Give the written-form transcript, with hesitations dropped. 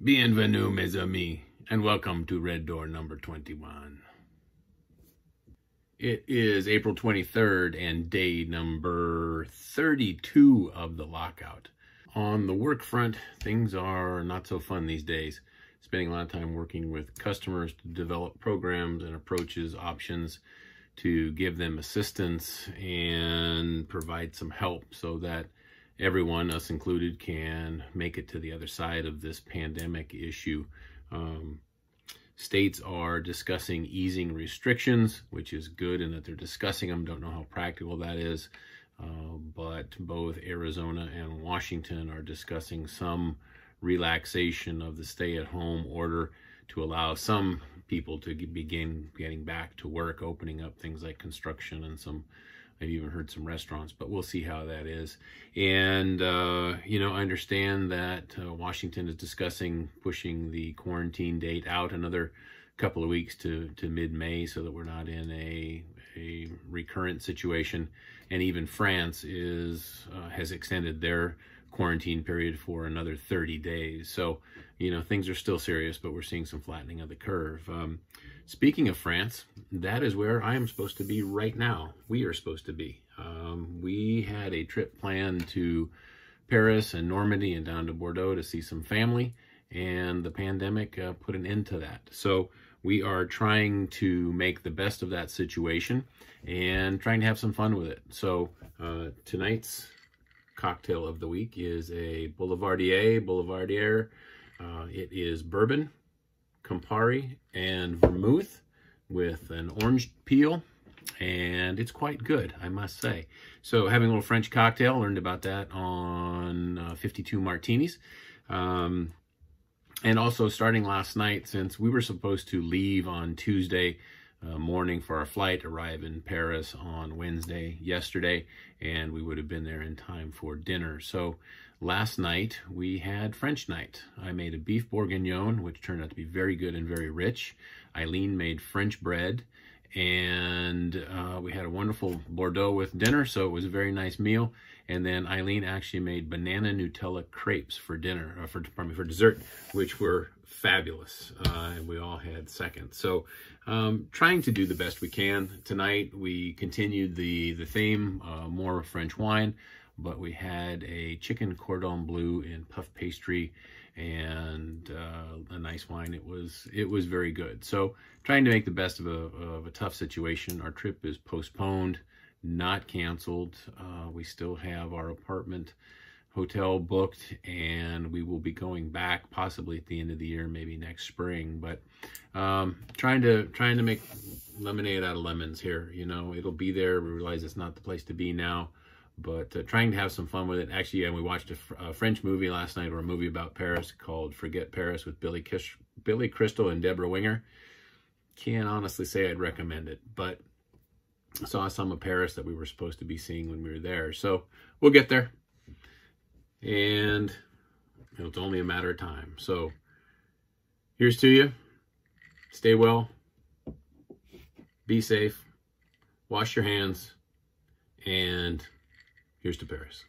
Bienvenue, mes amis, and welcome to Red Door number 21. It is April 23rd and day number 32 of the lockout. On the work front, things are not so fun these days. Spending a lot of time working with customers to develop programs and approaches, options to give them assistance and provide some help so that everyone, us included, can make it to the other side of this pandemic issue. States are discussing easing restrictions, which is good in that they're discussing them. Don't know how practical that is, but both Arizona and Washington are discussing some relaxation of the stay-at-home order to allow some people to begin getting back to work, opening up things like construction and I've even heard some restaurants, but we'll see how that is. And, I understand that Washington is discussing pushing the quarantine date out another couple of weeks to mid-May so that we're not in a recurrent situation. And even France has extended their quarantine period for another 30 days. So, things are still serious, but we're seeing some flattening of the curve. Speaking of France, that is where I am supposed to be right now. We are supposed to be. We had a trip planned to Paris and Normandy and down to Bordeaux to see some family, and the pandemic put an end to that. So we are trying to make the best of that situation and trying to have some fun with it. So tonight's cocktail of the week is a Boulevardier. It is bourbon, Campari, and vermouth with an orange peel, and it's quite good, I must say. So having a little French cocktail, learned about that on 52 Martinis. And also starting last night, since we were supposed to leave on Tuesday morning for our flight, arrive in Paris on Wednesday yesterday, and we would have been there in time for dinner. So last night we had French night. I made a beef bourguignon, which turned out to be very good and very rich. Eileen made French bread, and we had a wonderful Bordeaux with dinner, so it was a very nice meal. And then Eileen actually made banana Nutella crepes for dinner, for dessert, which were fabulous. And we all had seconds. So trying to do the best we can. Tonight we continued the theme, more French wine, but we had a chicken cordon bleu in puff pastry and a nice wine. It was very good. So trying to make the best of a tough situation. Our trip is postponed, not canceled. We still have our apartment hotel booked, and we will be going back possibly at the end of the year, maybe next spring. But trying to make lemonade out of lemons here. It'll be there. We realize it's not the place to be now, but trying to have some fun with it. Actually, we watched a French movie last night, or a movie about Paris called Forget Paris with Billy Crystal and Deborah Winger. Can't honestly say I'd recommend it, but saw some of Paris that we were supposed to be seeing when we were there. So we'll get there, and it's only a matter of time. So here's to you. Stay well, be safe, wash your hands, and here's to Paris.